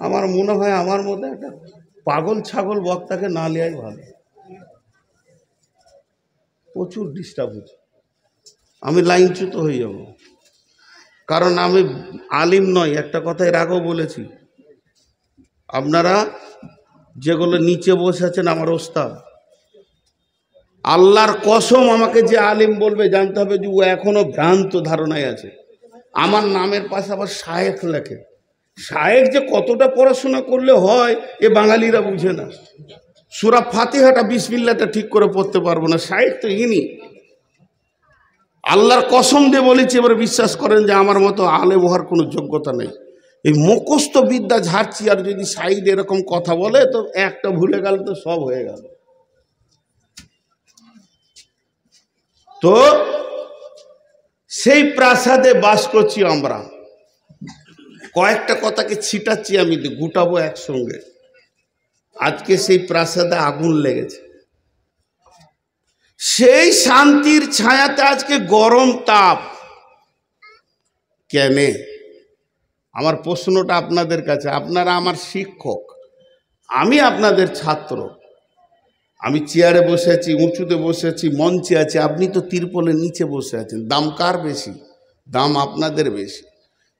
আমার মনে হয় আমার মধ্যে একটা পাগল ছাগল বক্তাকে না নেওয়াই ভালো। প্রচুর ডিস্টার্ব হচ্ছে, আমি লাইনচ্যুত হয়ে যাব। কারণ আমি আলিম নয়, একটা কথা এর আগেও বলেছি। আপনারা যেগুলো নিচে বসে আছেন আমার ওস্তাদ, আল্লাহর কসম আমাকে যে আলিম বলবে জানতে হবে যে ও এখনো ভ্রান্ত ধারণায় আছে। আমার নামের পাশে আবার শায়েখ লেখে। শায়েখ যে কতটা পড়াশোনা করলে হয় এ বাঙালিরা বুঝে না। সূরা ফাতিহাটা বিসমিল্লাহটা ঠিক করে পড়তে পারবো না, শায়েখ তো ইনি। আল্লাহর কসম দিয়ে বলেছি, এবার বিশ্বাস করেন যে আমার মতো আলেম হওয়ার কোনো যোগ্যতা নেই। এই মুখস্থ বিদ্যা ঝাড়ছি, আর যদি সাইড এরকম কথা বলে তো একটা ভুলে গেল তো সব হয়ে গেল। তো সেই প্রাসাদে বাস করছি আমরা। কয়েকটা কথাকে ছিটাচ্ছি, আমি গুটাবো একসঙ্গে। আজকে সেই প্রাসাদে আগুন লেগেছে, সেই শান্তির ছায়াতে আজকে গরম তাপ কেন? আমার প্রশ্নটা আপনাদের কাছে। আপনারা আমার শিক্ষক, আমি আপনাদের ছাত্র। আমি চেয়ারে বসে আছি, উঁচুতে বসে আছি, মঞ্চে আছি, আপনি তো তিরপলের নিচে বসে আছেন। দাম কার বেশি? দাম আপনাদের বেশি।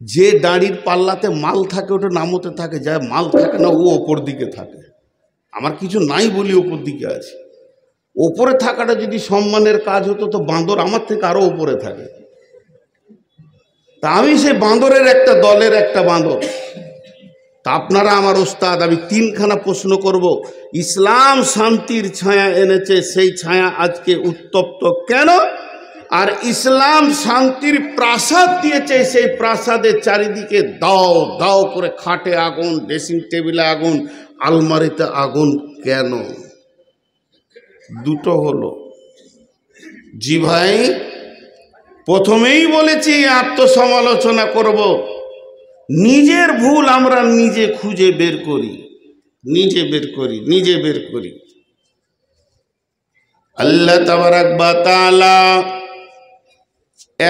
যে দাঁড়ির পাল্লাতে মাল থাকে ওটা নামতে থাকে, যায় মাল থাকে না ও ওপর দিকে থাকে। আমার কিছু নাই বলি ওপর দিকে আছে। ওপরে থাকাটা যদি সম্মানের কাজ হতো তো বাঁদর আমার থেকে আরো উপরে থাকে। তা আমি সেই বাঁদরের একটা দলের একটা বাঁদর। তা আপনারা আমার ওস্তাদ, আমি তিনখানা প্রশ্ন করব। ইসলাম শান্তির ছায়া এনেছে, সেই ছায়া আজকে উত্তপ্ত কেন? আর ইসলাম শান্তির প্রাসাদ দিয়েছে, সেই প্রাসাদের চারিদিকে দাও দাও করে খাটে আগুন, ড্রেসিং টেবিলে আগুন, আলমারিতে আগুন কেন? দুটো হলো। জি ভাই, প্রথমেই বলেছি আত্মসমালোচনা করব। নিজের ভুল আমরা নিজে খুঁজে বের করি, নিজে বের করি। আল্লাহ তাবারাক ওয়া তাআলা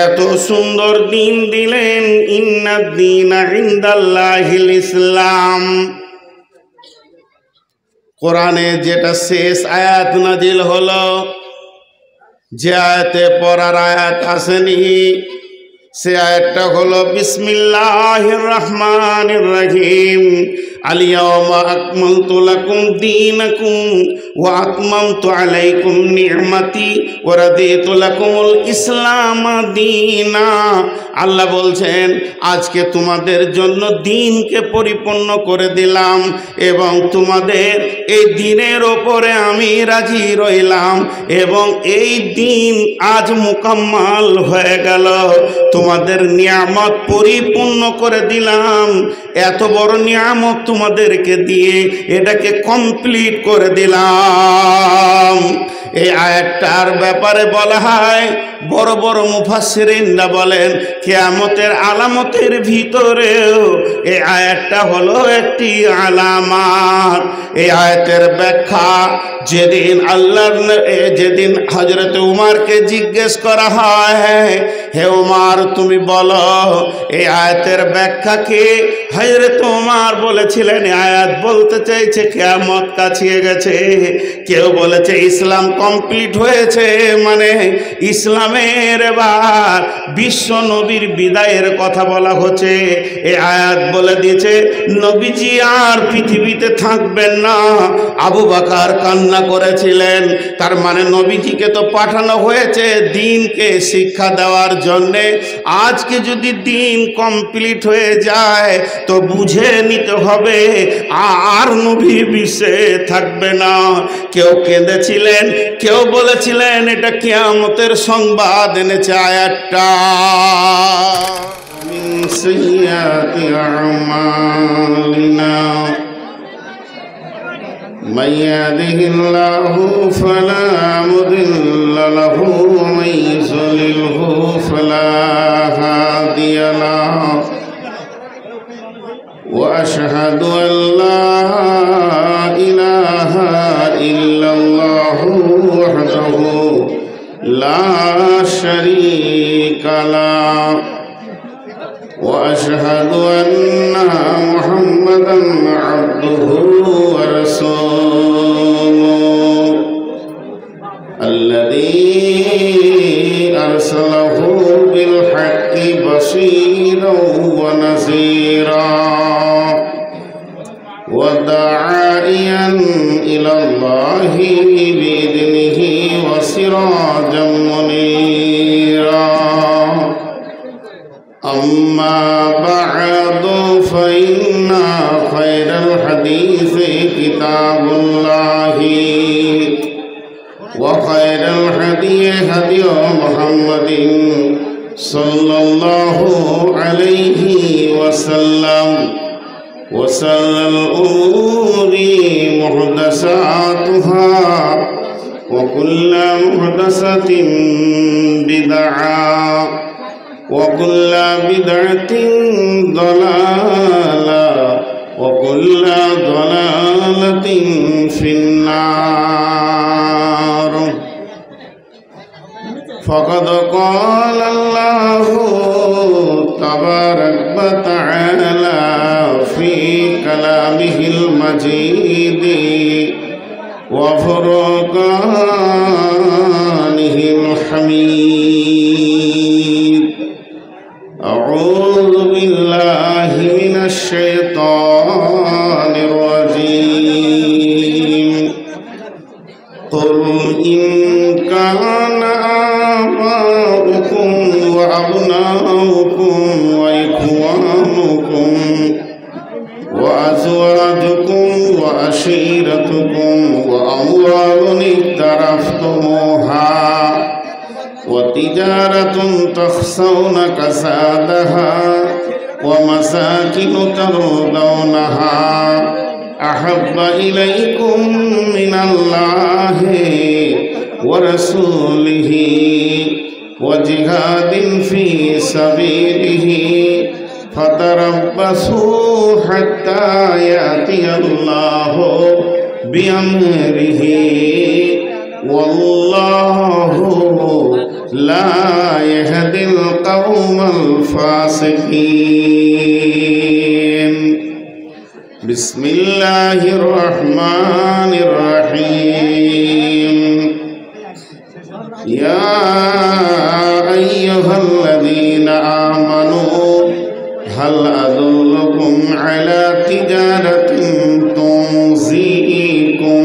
এত সুন্দর দিন দিলেন, ইন্নাদ দীনা ইনদাল্লাহিল ইসলাম। কোরআনে যেটা শেষ আয়াত নাজিল হলো, যে আয়াতে পড়ার আয়াত আসেনি, সে আয়াতটা হলো বিসমিল্লাহির রহমানির রহিম। আল-ইয়াওমা আকমালতু লাকুম দীনাকুম ওয়া আতমামতু আলাইকুম নি'মাতি ওয়া রাদিতু লাকুমুল ইসলাম দীনা। আল্লাহ বলছেন আজকে তোমাদের জন্য দিনকে পরিপূর্ণ করে দিলাম এবং তোমাদের এই দিনের ওপরে আমি রাজি রইলাম এবং এই দিন আজ মুকাম্মাল হয়ে গেল। তোমাদের নিয়ামত পরিপূর্ণ করে দিলাম। এত বড় নিয়ামত তোমাদেরকে দিয়ে এটাকে কমপ্লিট করে দিলাম। এই আয়াতটার ব্যাপারে বলা হয়, বড় বড় মুফাসসিরিনরা বলেন কিয়ামতের আলামতের ভিতরেও এই আয়াতটা হলো একটি আলামত। এই আয়াতের ব্যাখ্যা যেদিন যেদিন হযরত উমরকে জিজ্ঞেস করা হয়, হে উমর তুমি বলো এই আয়াতের ব্যাখ্যা কি? হযরত উমর বলেছিলেন আয়াত বলতে চাইছে কিয়ামত কাছে গেছে। কেউ বলেছে ইসলাম কমপ্লিট হয়েছে, মানে ইসলামের এবার বিশ্ব নবীর বিদায়ের কথা বলা হচ্ছে। এই আয়াত বলে দিয়েছে নবীজি আর পৃথিবীতে থাকবেন না। আবু বকর কান্না করেছিলেন, তার মানে নবীজিকে তো পাঠানো হয়েছে দিনকে শিক্ষা দেওয়ার জন্যে। আজকে যদি দিন কমপ্লিট হয়ে যায় তো বুঝে নিতে হবে আর নবী বিশ্বে থাকবে না। কেউ কেঁদেছিলেন, কেউ বলেছিলেন এটা কিয়ামতের সংবাদ এনেছে আয়াতটা। মিন সাইয়্যাতি আমালিনা মান ইয়াহদিহিল্লাহু ফালা মুদিল্লা লাহু ওয়া মান ইউদ্লিলহু ফালা হাদিয়া লাহু ওয়া আশহাদু আল্লা ইলাহা ইল্লাল্লাহু ওয়াহদাহু লা শারীকা লাহু وأشهد أن محمدا عبده ورسوله الذي أرسله بالحق بشيرا ونذيرا وداعيا إلى الله بإذنه وسراجا منيرا أما بعد فإن خير الحديث كتاب الله وخير الهدي هدي محمد صلى الله عليه وسلم وشر الأمور محدثاتها وكل محدثة بدعة وكل بدعة ضلالة وكل ضلالة في النار فقد قال الله تبارك وتعالى في كلامه المجيد وفرقانه الحميد أعوذ بالله من الشيطان الرجيم قل إن كان آباؤكم وأبناؤكم وإخوانكم وأزواجكم وعشيرتكم وأموال اقترفتموها وتجارة تخشون كسادها ومساكن ترضونها أحب إليكم من الله ورسوله وجهاد في سبيله فتربصوا حتى يأتي الله بأمره والله لا يهدي القوم الفاسقين بسم الله الرحمن الرحيم يا أيها الذين آمنوا هل أدلكم على تجارة تنجيكم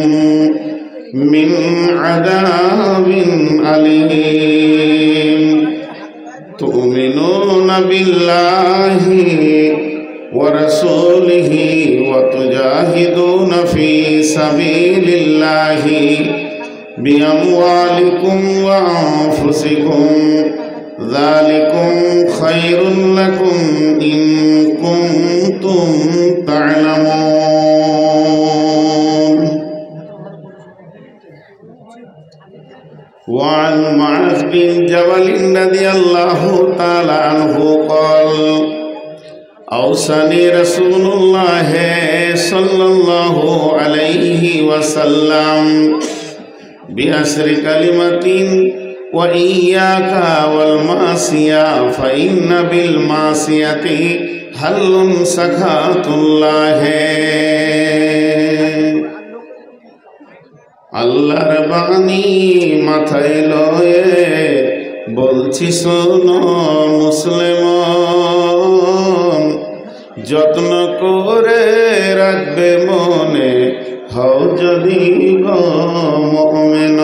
من عذاب أليم تؤمنون بالله ورسوله وتجاهدون في سبيل الله بأموالكم وأنفسكم ذلكم خير لكم إن كنتم تعلمون وعن معاذ بن جبل رضي الله تعالى عنه قال أوصاني رسول الله صلى الله عليه وسلم بعشر كلمات وإياك والمعصية فإن بالمعصية حل سخط الله আল্লাহর বাণী মাথায় লয়ে বলছি শোনো মুসলমান যত্ন করে রাখবে মনে হও যদি গো মুমিন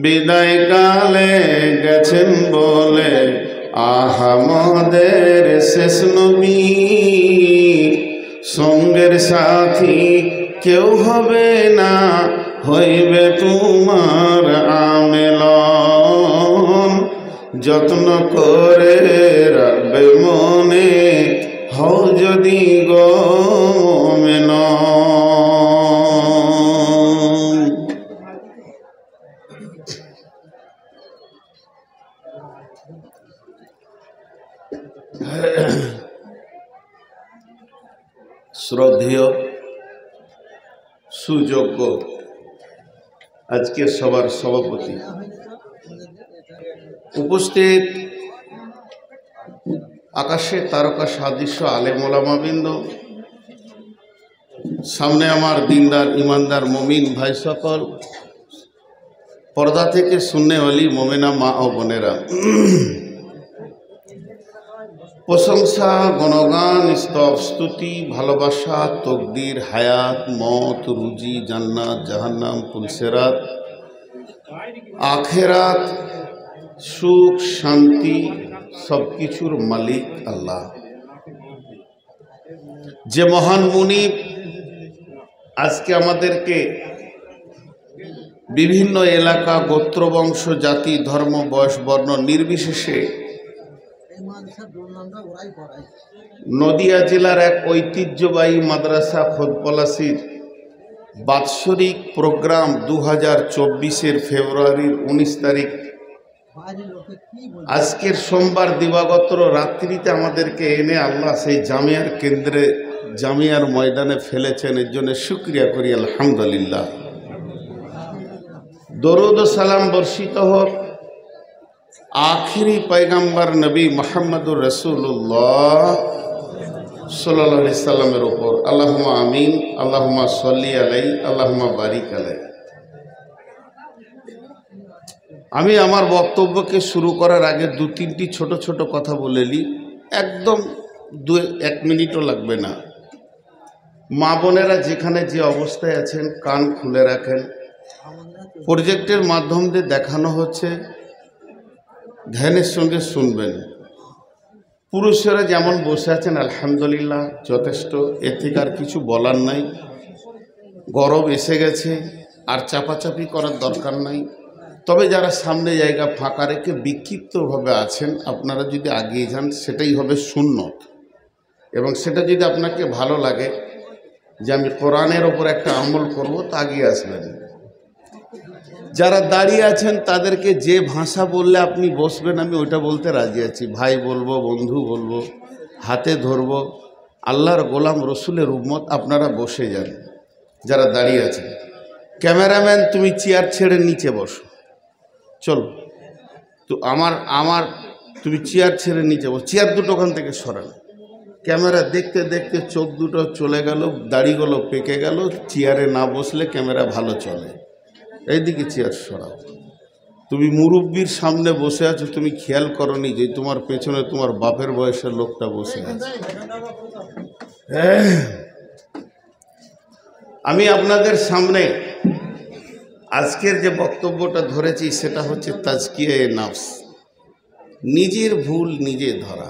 বিদায় কালে গেছেন বলে আহমদের শেষ নবী সঙ্গের সাথী কেউ হবে না হইবে তোমার আমেলন যত্ন করে রাখবে মনে হও যদি গো মুমিন শ্রদ্ধেয় সুযোগ্য আজকের সবার সভাপতি উপস্থিত আকাশে তারকা সাদৃশ্য আলেম ওলামাবৃন্দ, সামনে আমার দিনদার ইমানদার মমিন ভাই সকল, পর্দা থেকে শূন্য অলি মোমেনা মা ও বোনেরা, প্রশংসা গুণগান স্তব স্তুতি ভালোবাসা তকদির হায়াত মত রুজি জান্নাত জাহান্নাম পুলসেরাত আখেরাত সুখ শান্তি সব কিছুর মালিক আল্লাহ, যে মহান মুনিব আজকে আমাদেরকে বিভিন্ন এলাকা গোত্র বংশ জাতি ধর্ম বয়স বর্ণ নির্বিশেষে নদিয়া জেলার এক ঐতিহ্যবাহী মাদ্রাসা খোদপলাশির বাৎসরিক প্রোগ্রাম 2024-এর ফেব্রুয়ারির 19 তারিখ আজকের সোমবার দিবাগত রাত্রিতে আমাদেরকে এনে আল্লাহ সেই জামিয়ার কেন্দ্রে জামিয়ার ময়দানে ফেলেছেন। এর জন্য শুকরিয়া করি আলহামদুলিল্লাহ। দরুদ ও সালাম বর্ষিত হোক আখিরি পয়গম্বর নবী মুহাম্মদুর রাসূলুল্লাহ সাল্লাল্লাহু আলাইহি সাল্লামের উপর। আল্লাহুম্মা আমিন, আল্লাহুম্মা সাল্লি আলাইহি, আল্লাহুম্মা বারিক আলাইহি। আমি আমার বক্তব্যকে শুরু করার আগে দু তিনটি ছোট ছোট কথা বলে নিই, একদম 1 মিনিটও লাগবে না। মা বোনেরা যেখানে যে অবস্থায় আছেন কান খুলে রাখেন। প্রজেক্টের মাধ্যম দিয়ে দেখানো হচ্ছে, ধ্যানের সঙ্গে শুনবেন। পুরুষেরা যেমন বসে আছেন আলহামদুলিল্লাহ যথেষ্ট, এর থেকে আর কিছু বলার নাই। গরম এসে গেছে, আর চাপাচাপি করার দরকার নাই। তবে যারা সামনে জায়গা ফাঁকা রেখে বিক্ষিপ্তভাবে আছেন, আপনারা যদি আগিয়ে যান সেটাই হবে সুন্নত। এবং সেটা যদি আপনাকে ভালো লাগে যে আমি কোরআনের ওপর একটা আমল করব, তা আগিয়ে আসবেন। যারা দাঁড়িয়ে আছেন তাদেরকে যে ভাষা বললে আপনি বসবেন আমি ওইটা বলতে রাজি আছি। ভাই বলবো, বন্ধু বলবো, হাতে ধরবো, আল্লাহর গোলাম রসুলের উম্মত, আপনারা বসে যান যারা দাঁড়িয়ে আছেন। ক্যামেরাম্যান তুমি চেয়ার ছেড়ে নিচে বসো, চলো। তো আমার তুমি চেয়ার ছেড়ে নিচে বসো, চেয়ার দুটো ওখান থেকে সরান। ক্যামেরা দেখতে দেখতে চোখ দুটো চলে গেল, দাড়িগুলো পেকে গেল। চেয়ারে না বসলে ক্যামেরা ভালো চলে। এইদিকে চেয়ার সরাও। তুমি মুরব্বির সামনে বসে আছো, তুমি খেয়াল করনি যে তোমার পেছনে তোমার বাপের বয়সের লোকটা বসে আছে। আমি আপনাদের সামনে আজকের যে বক্তব্যটা ধরেছি সেটা হচ্ছে তাজকিয়ে নফস, নিজের ভুল নিজে ধরা।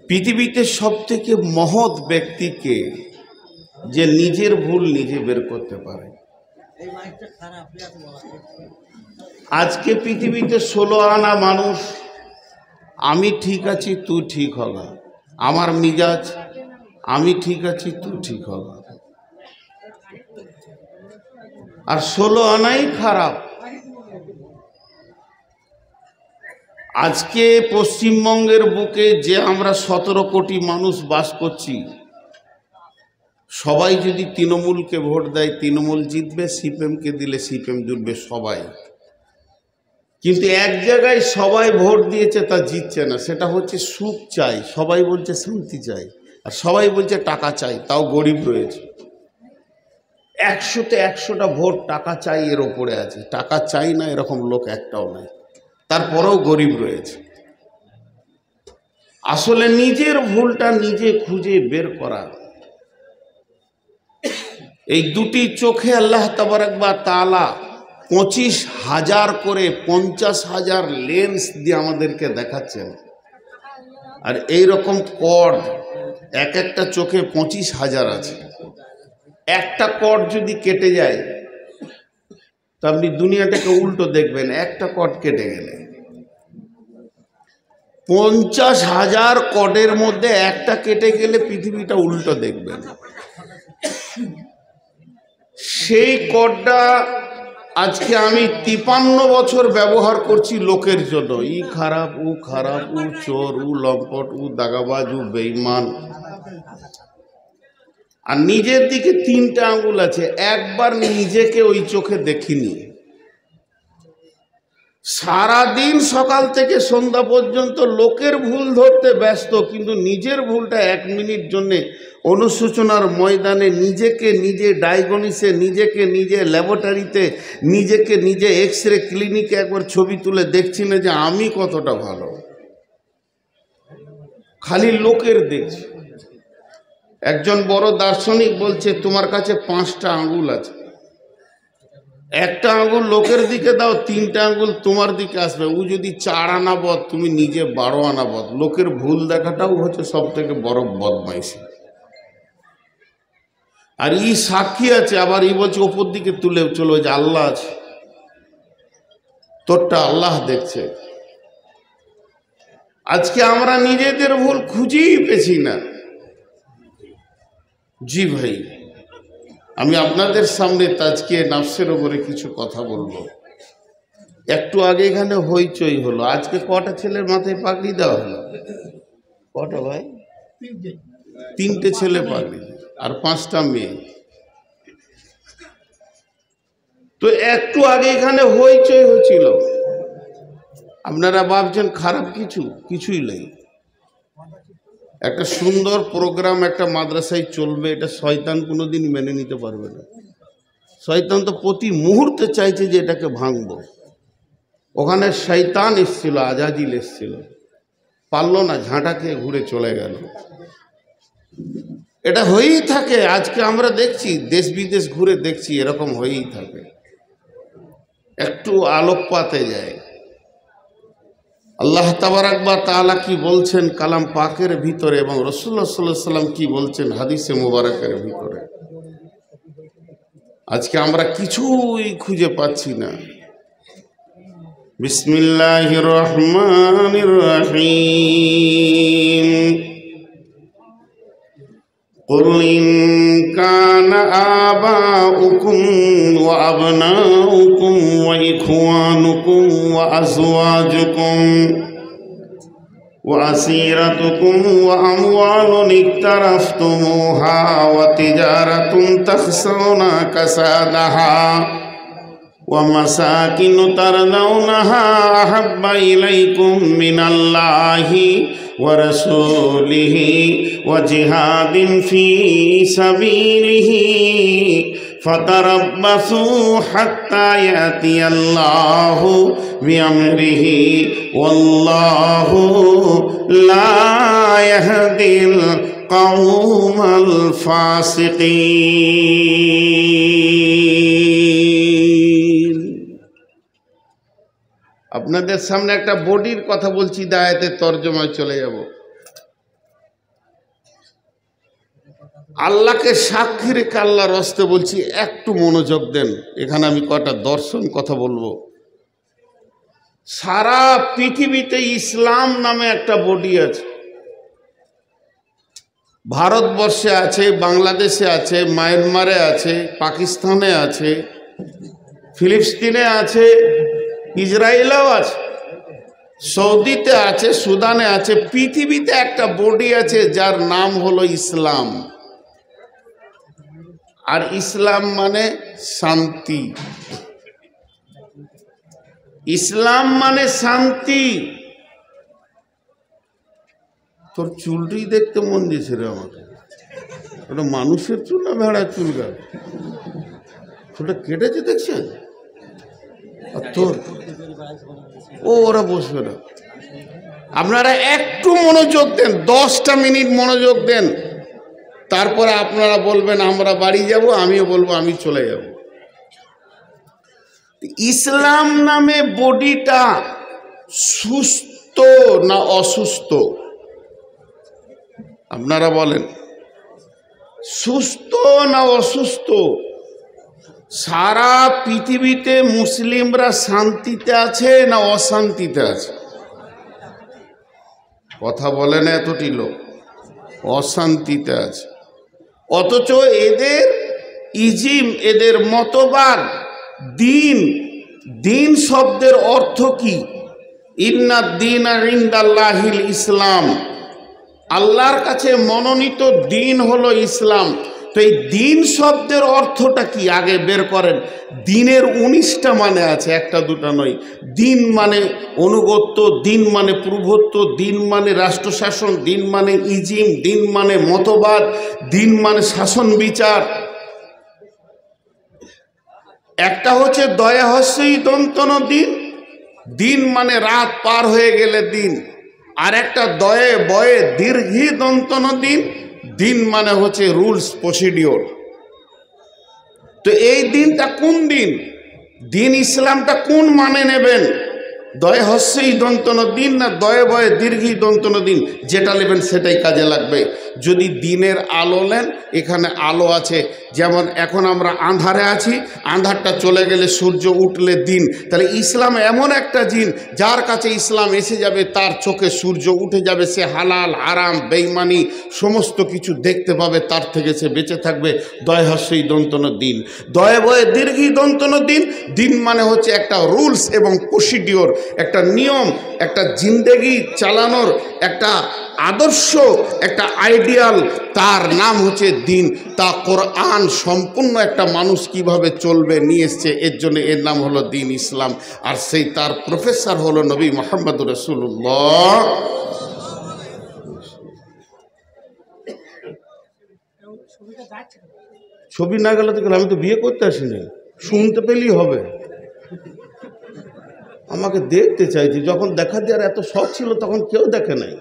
পৃথিবীতে সবথেকে মহৎ ব্যক্তিকে যে নিজের ভুল নিজে বের করতে পারে। আজকে পৃথিবীতে 16 আনা মানুষ, আমি ঠিক আছি তুই ঠিক হবা, আমার মিজাজ আমি ঠিক আছি তুই ঠিক হবা, আর 16 আনাই খারাপ। আজকে পশ্চিমবঙ্গের বুকে যে আমরা 17 কোটি মানুষ বাস করছি, সবাই যদি তৃণমূলকে ভোট দেয় তৃণমূল জিতবে, সিপিএমকে দিলে সিপিএম জিতবে সবাই। কিন্তু এক জায়গায় সবাই ভোট দিয়েছে তা জিতছে না, সেটা হচ্ছে সুখ চাই, সবাই বলছে শান্তি চাই, আর সবাই বলছে টাকা চাই, তাও গরিব রয়েছে। 100তে 100টা ভোট টাকা চাই এর ওপরে আছে, টাকা চাই না এরকম লোক একটাও নাই, তারপরেও গরিব রয়েছে। আসলে নিজের ভুলটা নিজে খুঁজে বের করা। এই দুটি চোখে আল্লাহ তাবারক ওয়া তাআলা 25,000 করে 50,000 লেন্স দিয়ে আমাদেরকে দেখাচ্ছেন। আর এই রকম কর্ড এক একটা চোখে 25,000 আছে। একটা কর্ড যদি কেটে যায় তো আপনি দুনিয়াটাকে উল্টো দেখবেন, একটা কর্ড কেটে গেলে। 50,000 কর্ডের মধ্যে একটা কেটে গেলে পৃথিবীটা উল্টো দেখবেন। সেই কর্ডটা আজকে আমি 53 বছর ব্যবহার করছি লোকের জন্য। ই খারাপ, ও খারাপ, ও চোর, ও লম্পট, ও দাগাবাজ, ও বেঈমান। আর নিজের দিকে 3টা আঙ্গুল আছে, একবার নিজেকে ওই চোখে দেখিনি। সারাদিন সকাল থেকে সন্ধ্যা পর্যন্ত লোকের ভুল ধরতে ব্যস্ত, কিন্তু নিজের ভুলটা 1 মিনিট জন্যে অনুশোচনার ময়দানে নিজেকে নিজে ডায়াগনোসে, নিজেকে নিজে ল্যাবরেটরিতে, নিজেকে নিজে এক্সরে ক্লিনিকে একবার ছবি তুলে দেখছি না যে আমি কতটা ভালো, খালি লোকের দেখছি। একজন বড় দার্শনিক বলছে তোমার কাছে 5টা আঙ্গুল আছে, একটা আঙ্গুল লোকের দিকে দাও, 3টা আঙ্গুল তোমার দিকে আসবে। ও যদি 4 আনা বদ, তুমি নিজে 12 আনা বদ। লোকের ভুল দেখাটাও হচ্ছে সব থেকে বড় বদমাইশি। আর ই সাক্ষী আছে, আবার ই বলছে ওপর দিকে তুলে চলো যে আল্লাহ আছে, তোরটা আল্লাহ দেখছে। আজকে আমরা নিজেদের ভুল খুঁজেই পেছি না। জি ভাই, আমি আপনাদের সামনে আজকে নাফসের উপরে কিছু কথা বলবো। একটু আগে এখানে হইচই হলো, আজকে কটা ছেলের মাথায় পাগড়ি দেওয়া হলো? কটা ভাই? 3টে ছেলে পাগড়ি আর 5টা মেয়ে। তো একটু আগে এখানে হইচই হচ্ছিল, আপনারা ভাবছেন খারাপ কিছু? কিছুই নেই। একটা সুন্দর প্রোগ্রাম একটা মাদ্রাসায় চলবে, এটা শয়তান কোনোদিন মেনে নিতে পারবে না। শয়তান তো প্রতি মুহূর্তে চাইছে যে এটাকে ভাঙবো। ওখানে শয়তান এসছিল, আজাজিল এসছিল, পারলো না, ঝাঁটা খেয়ে ঘুরে চলে গেল। এটা হয়েই থাকে। আজকে আমরা দেখছি, দেশ বিদেশ ঘুরে দেখছি, এরকম হয়েই থাকে। একটু আলোকপাতে যায়। আল্লাহ তাবারাক ওয়া তাআলা কি বলছেন কালাম পাকের ভিতরে, এবং রাসূলুল্লাহ সাল্লাল্লাহু আলাইহি ওয়াসাল্লাম কি বলছেন হাদিসে মুবারাকের ভিতরে, আজকে আমরা কিছুই খুঁজে পাচ্ছি না। বিসমিল্লাহির রহমানির রহিম। قل إن كان آباؤكم وأبناؤكم وإخوانكم وأزواجكم وعشيرتكم وأموال اقترفتموها وتجارة تخشون كسادها ومساكن ترضونها أحب إليكم من الله ورسوله وجهاد في سبيله فتربصوا حتى يأتي الله بأمره والله لا يهدي القوم الفاسقين। আপনাদের সামনে একটা বডির কথা বলছি, দায়াতের তর্জমায় চলে যাব। আল্লাহকে সাক্ষী রেখে আল্লাহর হস্তে বলছি, একটু মনোযোগ দেন। এখানে আমি কটা দর্শন কথা বলবো। সারা পৃথিবীতে ইসলাম নামে একটা বডি আছে। ভারতবর্ষে আছে, বাংলাদেশে আছে, মায়ানমারে আছে, পাকিস্তানে আছে, ফিলিস্তিনে আছে, ইসরায়েলেও আছে, সৌদিতে আছে, সুদানে আছে। পৃথিবীতে একটা বডি আছে যার নাম হলো ইসলাম। আর ইসলাম মানে শান্তি। ইসলাম মানে শান্তি। তোর চুলটি দেখতে মন দিয়েছে রে আমাকে। ওটা মানুষের চুল না ভেড়ার চুল? গাছ ওটা কেটেছে দেখছেন? তোর ওরা বসবে না। আপনারা একটু মনোযোগ দেন, 10টা মিনিট মনোযোগ দেন, তারপরে আপনারা বলবেন আমরা বাড়ি যাব, আমিও বলবো আমি চলে যাব। ইসলাম নামে বডিটা সুস্থ না অসুস্থ? আপনারা বলেন, সুস্থ না অসুস্থ? সারা পৃথিবীতে মুসলিমরা শান্তিতে আছে না অশান্তিতে আছে? কথা বলে না এতটি লোক। অশান্তিতে আছে। অথচ এদের ইজিম, এদের মতবাদ, দিন, দিন শব্দের অর্থ কি? ইন্নাদ দীনা ইনদাল্লাহিল ইসলাম। আল্লাহর কাছে মনোনীত দিন হলো ইসলাম। তো এই দিন শব্দের অর্থটা কি আগে বের করেন। দিনের 19টা মানে আছে, একটা দুটা নয়। দিন মানে অনুগত্য, দিন মানে প্রভুত্ব, দিন মানে রাষ্ট্রশাসন, দিন মানে ইজিম, দিন মানে মতবাদ, দিন মানে শাসন বিচার। একটা হচ্ছে দয়া হস্যই দন্তন দিন, দিন মানে রাত পার হয়ে গেলে দিন। আর একটা দয়ে বয়ে দীর্ঘি দন্তন দিন, দিন মানে হচ্ছে রুলস প্রসিডিওর। তো এই দিনটা কোন দিন, দিন ইসলামটা কোন মানে নেবেন? দয়ে হস্যই দন্তন দিন না দয়ে বয়ে দীর্ঘি দন্তন দিন, যেটা নেবেন সেটাই কাজে লাগবে। যদি দিনের আলো নেন, এখানে আলো আছে। যেমন এখন আমরা আঁধারে আছি, আঁধারটা চলে গেলে সূর্য উঠলে দিন। তাহলে ইসলাম এমন একটা দিন, যার কাছে ইসলাম এসে যাবে তার চোখে সূর্য উঠে যাবে, সে হালাল হারাম বেঈমানি সমস্ত কিছু দেখতে পাবে, তার থেকে সে বেঁচে থাকবে। দয় হস্যই দন্তন দিন, দয়ে বয়ে দীর্ঘি দন্তন দিন। দিন মানে হচ্ছে একটা রুলস এবং প্রসিডিওর, একটা নিয়ম, একটা জিন্দেগি চালানোর একটা আদর্শ, একটা আইডিয়াল, তার নাম হচ্ছে দিন। তা কোরআন সম্পূর্ণ একটা মানুষ কিভাবে চলবে নিয়ে এসছে, এর জন্য এর নাম হলো দিন ইসলাম। আর সেই তার প্রফেসর হলো নবী মুহাম্মদ রাসূলুল্লাহ। ছবি না গেলে তো আমি তো বিয়ে করতে আসিনি, শুনতে পেলেই হবে। আমাকে দেখতে চাইছি, যখন দেখা দেওয়ার এত শখ ছিল তখন কেউ দেখে নাই,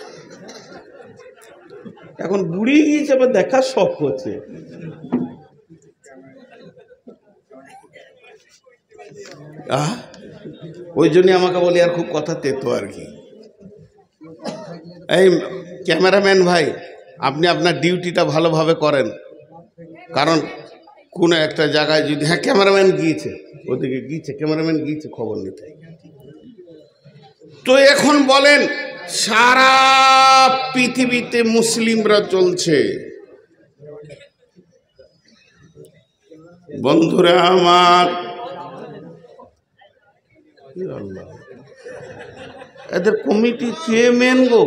এখন বুড়িয়ে গিয়েছে আবার দেখার শখ করছে। ওই জন্য আমাকে বলি আর খুব কথা তেতো আর কি। এই ক্যামেরাম্যান ভাই, আপনি আপনার ডিউটিটা ভালোভাবে করেন, কারণ কোনো একটা জায়গায় যদি, হ্যাঁ ক্যামেরাম্যান গিয়েছে, ওদিকে গিয়েছে, ক্যামেরাম্যান গিয়েছে খবর নিতে। তো এখন বলেন, সারা পৃথিবীতে মুসলিমরা চলছে। বন্ধুরা আমার, এদের কমিটি কে মেন গো?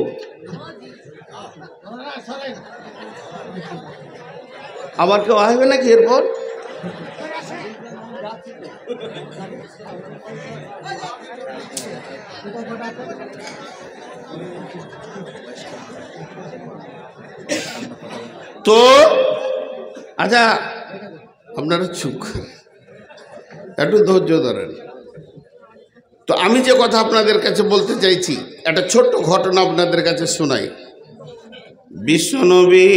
আবার কেউ আসবে নাকি এরপর? তো আচ্ছা, আপনারা চুপ, একটু ধৈর্য ধরেন। তো আমি যে কথা আপনাদের কাছে বলতে চাইছি, একটা ছোট্ট ঘটনা আপনাদের কাছে শোনাই। বিশ্বনবী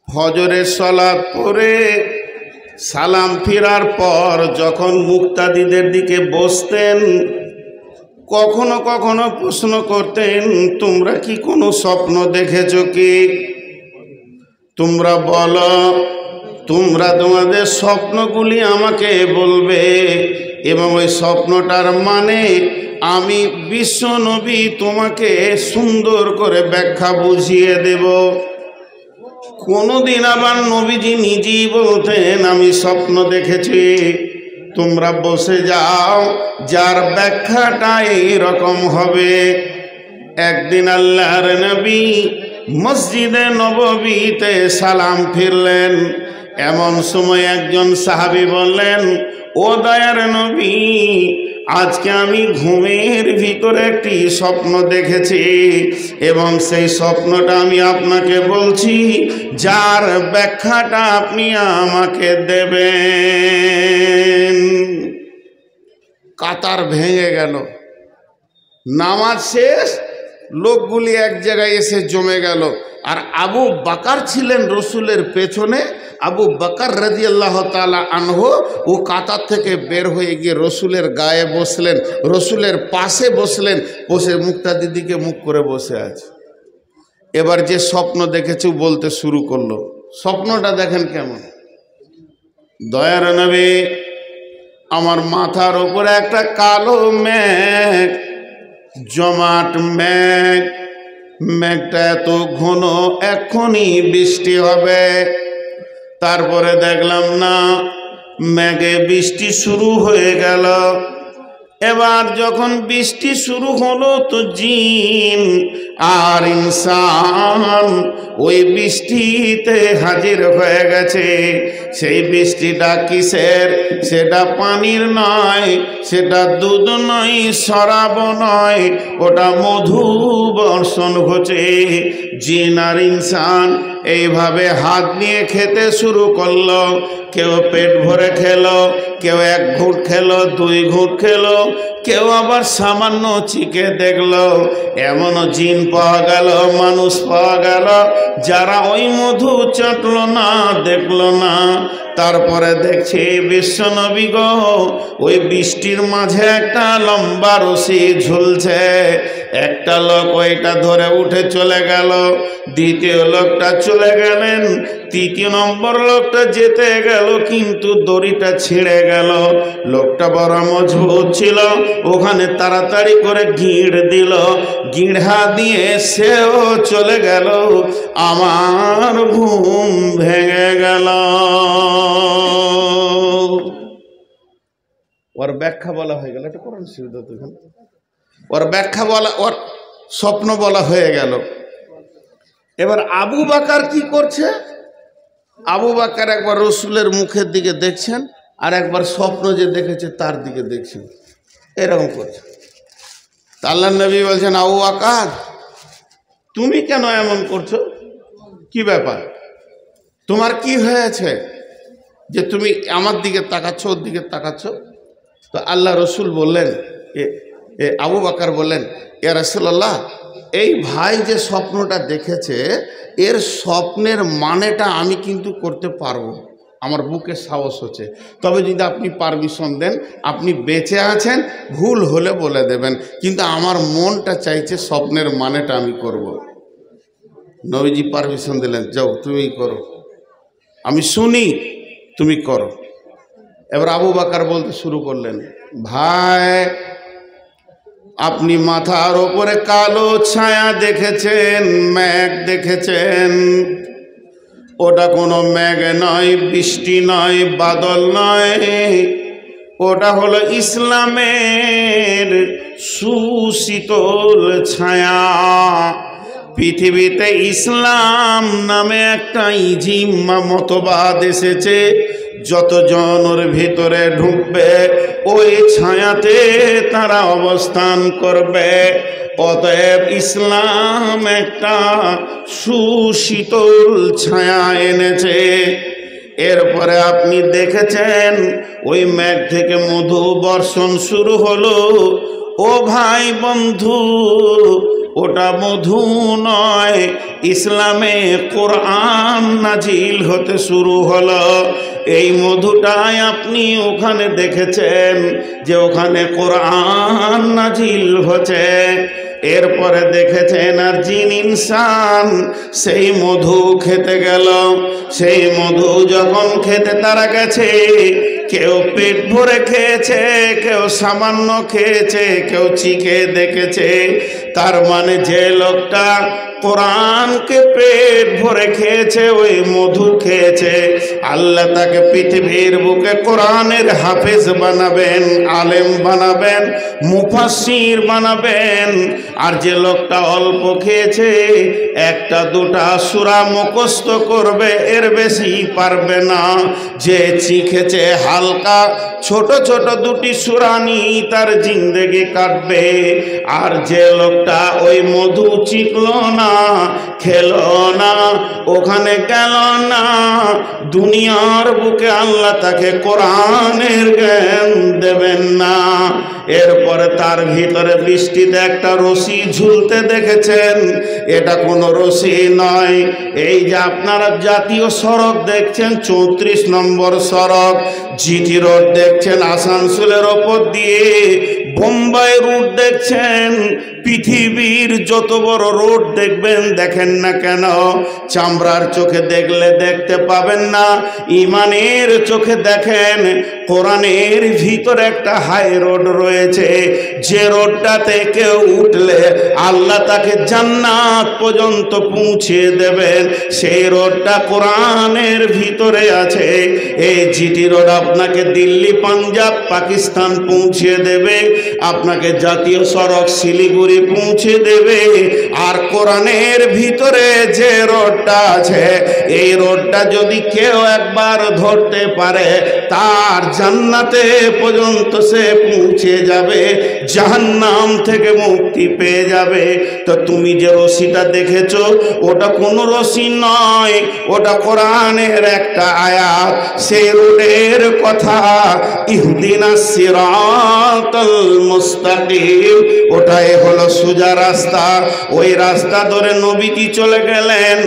ফজরের সালাত পড়ে সালাম ফিরার পর যখন মুক্তাদিদের দিকে বসতেন, কখনো কখনো প্রশ্ন করতেন, তোমরা কি কোনো স্বপ্ন দেখেছ কি? তোমরা বলো, তোমরা তোমাদের স্বপ্নগুলি আমাকে বলবে এবং ওই স্বপ্নটার মানে আমি বিশ্বনবী তোমাকে সুন্দর করে ব্যাখ্যা বুঝিয়ে দেব। কোনোদিন আবার নবীজি নিজেই বলতেন, আমি স্বপ্ন দেখেছি, তোমরা বসে যাও, যার ব্যাখ্যাটা এইরকম হবে। একদিন আল্লাহর নবী মসজিদে নববীতে সালাম ফিরলেন। এমন সময় একজন সাহাবী বললেন, ও দয়ার নবী, আজকে আমি ঘুমের ভিতরে একটি স্বপ্ন দেখেছি এবং সেই স্বপ্নটা আমি আপনাকে বলছি, যার ব্যাখ্যাটা আপনি আমাকে দেবেন। কাতার ভেঙে গেল, নামাজ শেষ, লোকগুলি এক জায়গায় এসে জমে গেল। আর আবু বকর ছিলেন রসুলের পেছনে। আবু বকর রাদিয়াল্লাহু তাআলা আনহু ও কাতার থেকে বের হয়ে গিয়ে রসুলের গায়ে বসলেন, রসুলের পাশে বসলেন, বসে মুক্তাদিদিকে মুখ করে বসে আছে। এবার যে স্বপ্ন দেখেছে বলতে শুরু করলো। স্বপ্নটা দেখেন কেমন। দয়ার নবী, আমার মাথার উপরে একটা কালো মেঘ, জমাট মেঘ, মেঘটা এত ঘন এখনই বৃষ্টি হবে। তারপরে দেখলাম না, মেঘে বৃষ্টি শুরু হয়ে গেল। এবার যখন বৃষ্টি শুরু হলো তো জিন আর ইনসান ওই বৃষ্টিতে হাজির হয়ে গেছে। সেই বৃষ্টিটা কিসের? সেটা পানির নয়, সেটা দুধ নয়, শরাব নয়, ওটা মধু বর্ষণ হচ্ছে। জিন আর ইনসান এইভাবে হাত নিয়ে খেতে শুরু করলো। কেউ পেট ভরে খেলো, কেউ 1 ঘুঁট খেলো, 2 ঘুঁট খেলো, কেউ আবার সামান্য চিকে দেখলো। এমনও জিন পাওয়া গেল, মানুষ পাওয়া গেল যারা ওই মধু চাটলো না, দেখলো না। তারপরে দেখছি বিশ্বনবী গো ওই বৃষ্টির মাঝে একটা লম্বা রশি ঝুলছে। একটা লোক ওইটা ধরে উঠে চলে গেল, দ্বিতীয় লোকটা চলে গেলেন, তৃতীয় নম্বর লোকটা যেতে গেল কিন্তু দড়িটা ছিঁড়ে গেল। লোকটা বড় মজবুত ছিল, ওখানে তাড়াতাড়ি করে গিঁড় দিল, গিঁড়া দিয়ে সেও চলে গেল। আমার ঘুম ভেঙে গেল। ওর ব্যাখ্যা বলা হয়ে গেল, এটা কোরআন শরীফ তো এখানে ওর ব্যাখ্যা বলা, ওর স্বপ্ন বলা হয়ে গেল। এবার আবু বকর কি করছে? আবু বকর একবার রসুলের মুখের দিকে দেখছেন, আর একবার স্বপ্ন যে দেখেছে তার দিকে দেখছেন, এরকম করছে। আল্লাহ নবী বলছেন, আবু বকর তুমি কেন এমন করছো? কি ব্যাপার? তোমার কি হয়েছে যে তুমি আমার দিকে তাকাচ্ছ, ওর দিকে তাকাচ্ছ? তো আল্লাহ রসুল বললেন, আবু বকর বললেন, ইয়া রাসূলুল্লাহ, এই ভাই যে স্বপ্নটা দেখেছে এর স্বপ্নের মানেটা আমি কিন্তু করতে পারবো, আমার বুকে সাহস হচ্ছে। তবে যদি আপনি পারমিশন দেন, আপনি বেঁচে আছেন, ভুল হলে বলে দেবেন, কিন্তু আমার মনটা চাইছে স্বপ্নের মানেটা আমি করব। নবীজি পারমিশন দিলেন, যাও তুমি করো, আমি শুনি, তুমি করো। এবার আবু বকর বলতে শুরু করলেন, ভাই আপনি মাথার ওপরে কালো ছায়া দেখেছেন, মেঘ দেখেছেন, ওটা কোনো মেঘ নয়, বৃষ্টি নয়, বাদল নয়, ওটা হলো ইসলামের সুশীতল ছায়া। পৃথিবীতে ইসলাম নামে একটা ইজিম্মা মতবাদ এসেছে, যতজন ওর ভিতরে ঢুকবে ওই ছায়াতে তারা অবস্থান করবে। অতএব ইসলাম একটা সুশীতল ছায়া এনেছে। এরপরে আপনি দেখেছেন ওই মেঘ থেকে মধু বর্ষণ শুরু হলো। ও ভাই বন্ধু, ওটা মধু নয়, ইসলামে কোরআন নাজিল হতে শুরু হলো। এই মধুটাই আপনি ওখানে দেখেছেন যে ওখানে কোরআন নাজিল হচ্ছে। এরপরে দেখেছেন আর জিন ইনসান সেই মধু খেতে গেল। সেই মধু যখন খেতে তারা গেছে, কেউ পেট ভরে খেয়েছে, কেউ সামান্য খেয়েছে, কেউ চিকে দেখেছে। তার মানে যে লোকটা কোরআনকে পেট ভরে খেয়েছে, ওই মধু খেয়েছে, আল্লাহ তাকে পৃথিবীর বুকে কোরআনের হাফেজ বানাবেন, আলেম বানাবেন, মুফাসসির বানাবেন। আর যে লোকটা অল্প খেয়েছে, 1-2টা সূরা মুখস্থ করবে, এর বেশি পারবে না। যে চিখেছে হালকা ছোট ছোট 2টি সূরা নিয়ে তার জিন্দেগি কাটবে। আর যে লোকটা ওই মধু চিখলো না, খেলো না, ওখানে গেল না, দুনিয়ার বুকে আল্লাহ তাকে কোরআনের জ্ঞান দেবেন না। এরপরে তার ভিতরে বৃষ্টিতে একটা রশি ঝুলতে দেখেছেন, এটা কোনো রশি নয়। এই যে আপনারা জাতীয় সড়ক দেখছেন, 34 নম্বর সড়ক, জিটি রোড দেখছেন আসানসোলের ওপর দিয়ে, বোম্বাই রুট দেখছেন, পৃথিবীর যত বড় রোড দেখবেন, দেখেন না কেন, চামড়ার চোখে দেখলে দেখতে পাবেন না, ইমানের চোখে দেখেন। কোরআনের ভিতরে একটা হাই রোড রয়েছে, যে রোডটাতে কেউ উঠলে আল্লাহ তাকে জান্নাত পর্যন্ত পৌঁছে দেবেন, সেই রোডটা কোরআনের ভিতরে আছে। এই জিটি রোড আপনাকে দিল্লি, পাঞ্জাব, পাকিস্তান পৌঁছে দেবে। আপনাকে জাতীয় সড়ক শিলিগুড়ি পৌঁছে দেবে। আর কোরআনের ভিতরে যে রোডটা আছে, এই রোডটা যদি কেউ একবার ধরতে পারে, তার জান্নাতে পর্যন্ত সে পৌঁছে যাবে, জাহান্নাম থেকে মুক্তি পেয়ে যাবে। তো তুমি যে রশিটা দেখেছো, ওটা কোনো রশি নয়, ওটা কোরআনের একটা আয়াত। সেই রোডের কথা, ইহদিনাস সিরাতাল মুস্তাকিম, ওটাই হলো সোজা রাস্তা। ওই রাস্তা ধরে নবীজি চলে গেলেন,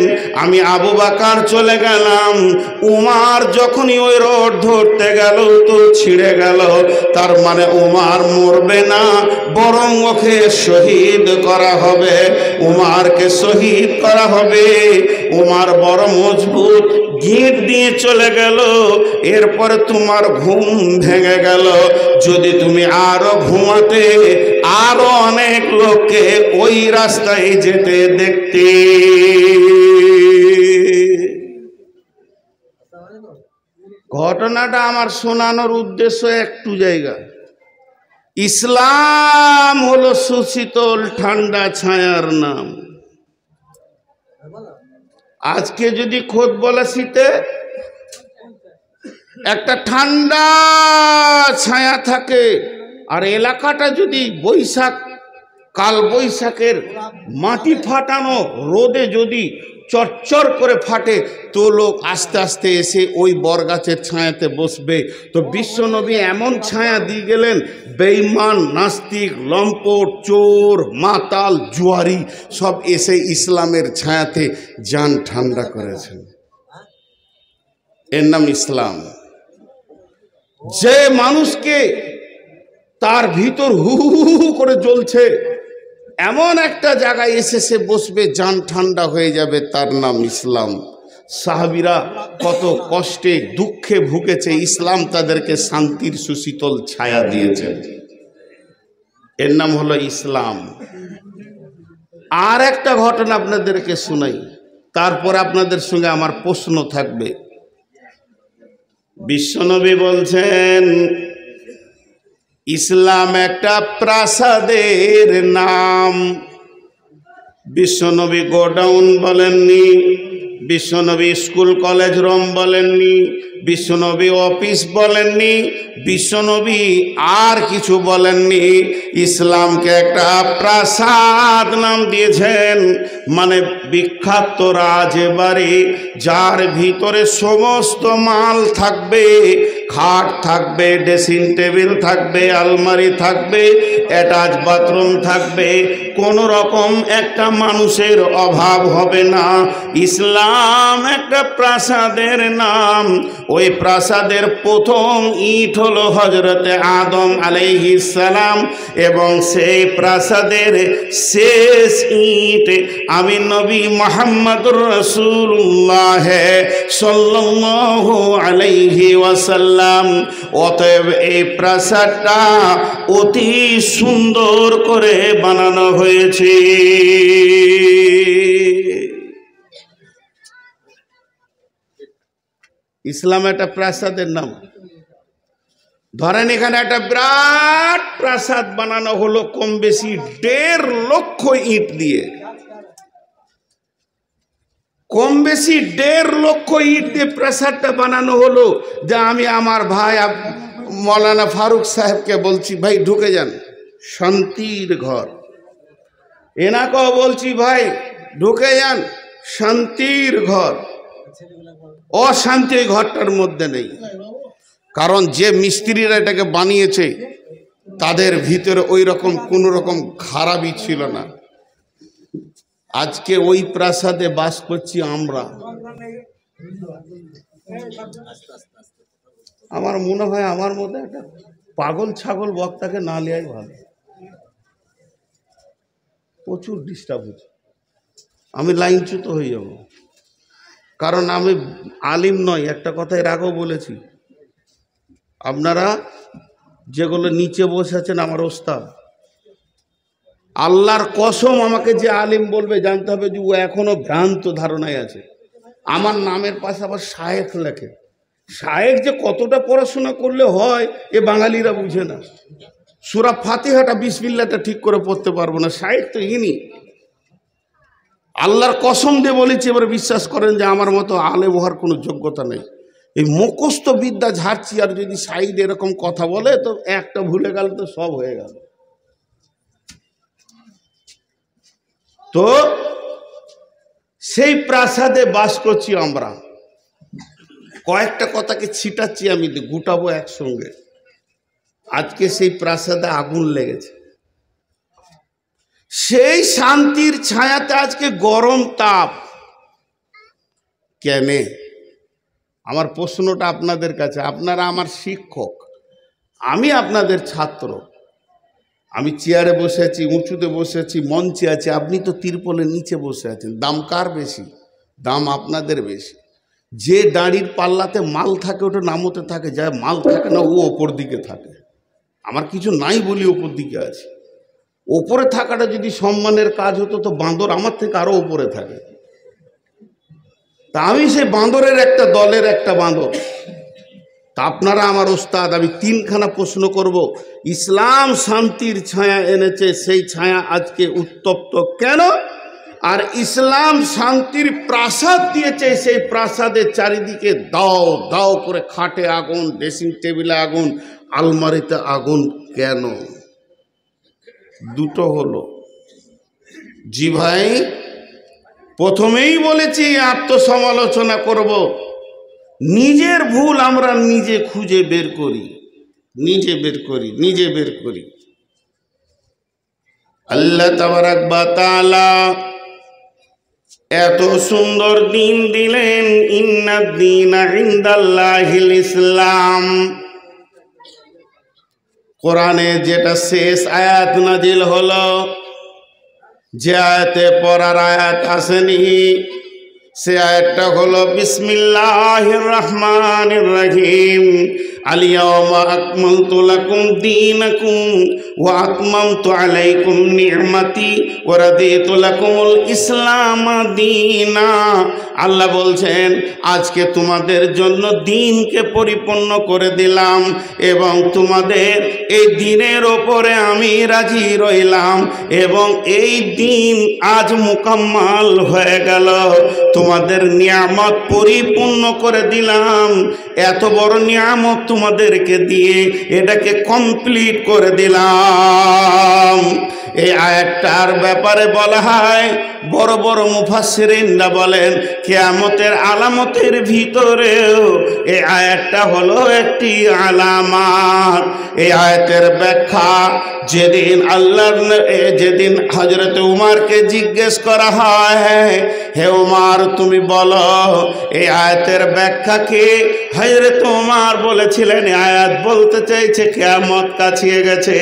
আমি আবু বকর চলে গেলাম। উমার যখনই ওই রোড ধরতে গেল তো ছিঁড়ে গেল। তার মানে উমার মরবে না, বরং ওকে শহীদ করা হবে, উমারকে শহীদ করা হবে। উমার বড় মজবুত, গিট দিয়ে চলে গেল। এরপরে তোমার ঘুম ভেঙে গেল। যদি তুমি আরো ঘুমাতে, আরো অনেক লোককে ওই রাস্তায় যেতে দেখতে। ঘটনাটা আমার শোনানোর উদ্দেশ্য একটু জায়গা। ইসলাম হলো সুশীতল ঠান্ডা ছায়ার নাম। আজকে যদি খোদ বলা শীতে একটা ঠান্ডা ছায়া থাকে, আর এলাকাটা যদি বৈশাখ কাল বৈশাখের মাটি ফাটানো রোদে যদি চরচর করে ফাটে, তো লোক আস্তে আস্তে এসে ওই বরগাছের ছায়াতে বসবে। তো বিশ্বনবী এমন ছায়া দিয়ে গেলেন, বেঈমান, নাস্তিক, লম্পট, চোর, মাতাল, জুয়ারি সব এসে ইসলামের ছায়াতে জান ঠান্ডা করেছেন। এর নাম ইসলাম। যে মানুষকে তার ভিতর হু হু করে জ্বলছে, এমন একটা জায়গায় এসে সে বসবে, জান ঠান্ডা হয়ে যাবে, তার নাম ইসলাম। সাহাবীরা কত কষ্টে দুঃখে ভুগেছে, ইসলাম তাদেরকে শান্তির সুশীতল ছায়া দিয়েছে। এর নাম হলো ইসলাম। আর একটা ঘটনা আপনাদেরকে শোনাই, তারপর আপনাদের সঙ্গে আমার প্রশ্ন থাকবে। বিশ্বনবী বলছেন, ইসলাম একটা প্রাসাদের নাম। বিশ্বনবী গোডাউন বলেননি, বিশ্বনবী স্কুল কলেজ রুম বলেননি, বিশ্বনবী অফিস বলেননি, বিশ্বনবী আর কিছু বলেননি। ইসলামকে একটা প্রাসাদ নাম দিয়েছেন, মানে বিখ্যাত রাজবাড়ি, যার ভিতরে সমস্ত মাল থাকবে। খাট থাকবে, ড্রেসিং টেবিল থাকবে, আলমারি থাকবে, অ্যাটাচ বাথরুম থাকবে, কোনো রকম একটা মানুষের অভাব হবে না। ইসলাম একটা প্রাসাদের নাম। ওই প্রাসাদের প্রথম ইট হলো হযরতে আদম আলাইহিস সালাম, এবং সেই প্রাসাদের শেষ ইট আমি নবী মুহাম্মদুর রাসূলুল্লাহ সাল্লাল্লাহু আলাইহি ওয়াসাল্লাম। অতএব এই প্রাসাদটা অতি সুন্দর করে বানানো হয়েছে। ইসলাম একটা প্রাসাদের নাম। ধরেন এখানে একটা বিরাট প্রাসাদ বানানো হলো কম বেশি 1.5 লক্ষ ইট দিয়ে, কম বেশি 1.5 লক্ষ ইট দিয়ে প্রাসাদটা বানানো হলো। যা আমি আমার ভাই মৌলানা ফারুক সাহেবকে বলছি, ভাই ঢুকে যান, শান্তির ঘর। এনাকেও বলছি, ভাই ঢুকে যান, শান্তির ঘর। অশান্তি ওই ঘরটার মধ্যে নেই, কারণ যে মিস্ত্রিরা এটাকে বানিয়েছে তাদের ভিতরে ওই রকম কোনো রকম খারাপই ছিল না। আজকে ওই প্রাসাদে বাস করছি আমরা। আমার মনে হয় আমার মধ্যে একটা পাগল ছাগল বক্তাকে না নেওয়াই ভালো। প্রচুর ডিস্টার্ব হচ্ছে, আমি লাইনচ্যুত হয়ে যাব। কারণ আমি আলিম নয়, একটা কথা এর আগেও বলেছি। আপনারা যেগুলো নিচে বসে আছেন আমার ওস্তাদ, আল্লাহর কসম আমাকে যে আলিম বলবে জানতে হবে যে ও এখনো ভ্রান্ত ধারণায় আছে। আমার নামের পাশে আবার শায়েখ লেখে। শায়েখ যে কতটা পড়াশোনা করলে হয় এ বাঙালিরা বুঝে না। সূরা ফাতিহাটা বিসমিল্লাহটা ঠিক করে পড়তে পারবো না, শাইখ তো ইনি। আল্লাহর কসম দিয়ে বলেছি, এবারে বিশ্বাস করেন যে আমার মতো আলেম হওয়ার কোনো যোগ্যতা নেই। এই মুখস্থ বিদ্যা ঝাড়ছি, আর যদি সাইড এরকম কথা বলে তো একটা ভুলে গেল তো সব হয়ে গেল। তো সেই প্রাসাদে বাস করছি আমরা। কয়েকটা কথাকে ছিটাচ্ছি, আমি গুটাবো একসঙ্গে। আজকে সেই প্রাসাদে আগুন লেগেছে, সেই শান্তির ছায়াতে আজকে গরম তাপ কেন? আমার প্রশ্নটা আপনাদের কাছে। আপনারা আমার শিক্ষক, আমি আপনাদের ছাত্র। আমি চেয়ারে বসে আছি, উঁচুতে বসে আছি, মঞ্চে আছি, আপনি তো তিরপলের নিচে বসে আছেন। দাম কার বেশি? দাম আপনাদের বেশি। যে দাঁড়ির পাল্লাতে মাল থাকে ওটা নামতে থাকে, যায় মাল থাকে না ও ওপর দিকে থাকে। আমার কিছু নাই বলি ওপর দিকে আছে। ওপরে থাকাটা যদি সম্মানের কাজ হতো তো বাঁদর আমার থেকে আরো ওপরে থাকে। তা আমি সেই বাঁদরের একটা দলের একটা বাঁদর। তা আপনারা আমার ওস্তাদ। আমি তিনখানা প্রশ্ন করব। ইসলাম শান্তির ছায়া এনেছে, সেই ছায়া আজকে উত্তপ্ত কেন? আর ইসলাম শান্তির প্রাসাদ দিয়েছে, সেই প্রাসাদের চারিদিকে দাও দাও করে খাটে আগুন, ড্রেসিং টেবিলে আগুন, আলমারিতে আগুন কেন? দুটো হলো। জি ভাই, প্রথমেই বলেছি আত্মসমালোচনা করব। নিজের ভুল আমরা নিজে খুঁজে বের করি, নিজে বের করি। আল্লাহ তাবারাক ওয়া তাআলা এত সুন্দর দিন দিলেন, ইন্নাদ দীনা ইনদাল্লাহিল ইসলাম। কোরআনে যেটা শেষ আয়াত নাজিল হলো, যে আয়াতে পড়ার আয়াত আসেনি, সে আয়াতটা হলো বিসমিল্লাহির রহমানির রহিম। আল-ইয়াওমা আকমালতু লাকুম দীনাকুম ওয়া আতমামতু আলাইকুম নি'মাতি ওয়া রাদিতু লাকুমুল ইসলাম দীনা। আল্লাহ বলছেন, আজকে তোমাদের জন্য দিনকে পরিপূর্ণ করে দিলাম এবং তোমাদের এই দিনের ওপরে আমি রাজি রইলাম, এবং এই দিন আজ মুকাম্মাল হয়ে গেল। তোমাদের নিয়ামত পরিপূর্ণ করে দিলাম। এত বড় নিয়ামত তোমাদেরকে দিয়ে এটাকে কমপ্লিট করে দিলাম। এই আয়াতটার ব্যাপারে বলা হয়, বড় বড় মুফাসসিরিনরা বলেন কিয়ামতের আলামতের ভিতরেও এই আয়াতটা হলো একটি আলামত। এই আয়াতের ব্যাখ্যা যেদিন যেদিন হযরত উমরকে জিজ্ঞেস করা হয়, হে উমর তুমি বলো এই আয়াতের ব্যাখ্যা কি? হযরত উমর বলেছিলেন, আয়াত বলতে চাইছে কিয়ামত কাছিয়ে গেছে।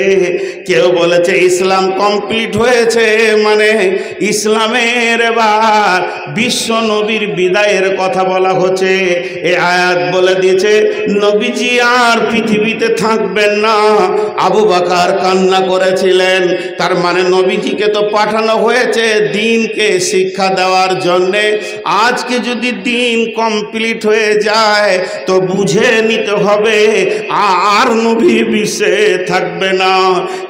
কেউ বলেছে ইসলাম কমপ্লিট হয়েছে, মানে ইসলামের এবার বিশ্ব নবীর বিদায়ের কথা বলা হচ্ছে। এই আয়াত বলে দিয়েছে নবীজি আর পৃথিবীতে থাকবেন না। আবু বকর কান্না করেছিলেন, তার মানে নবীজিকে তো পাঠানো হয়েছে দিনকে শিক্ষা দেওয়ার জন্যে। আজকে যদি দিন কমপ্লিট হয়ে যায় তো বুঝে নিতে হবে আর নবী বিশ্বে থাকবে না।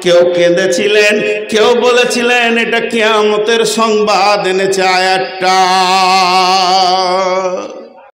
কেউ কেঁদেছিলেন, কেউ বলেছিলেন এটা কিয়ামতের সংবাদ এনেছে আয়াতটা।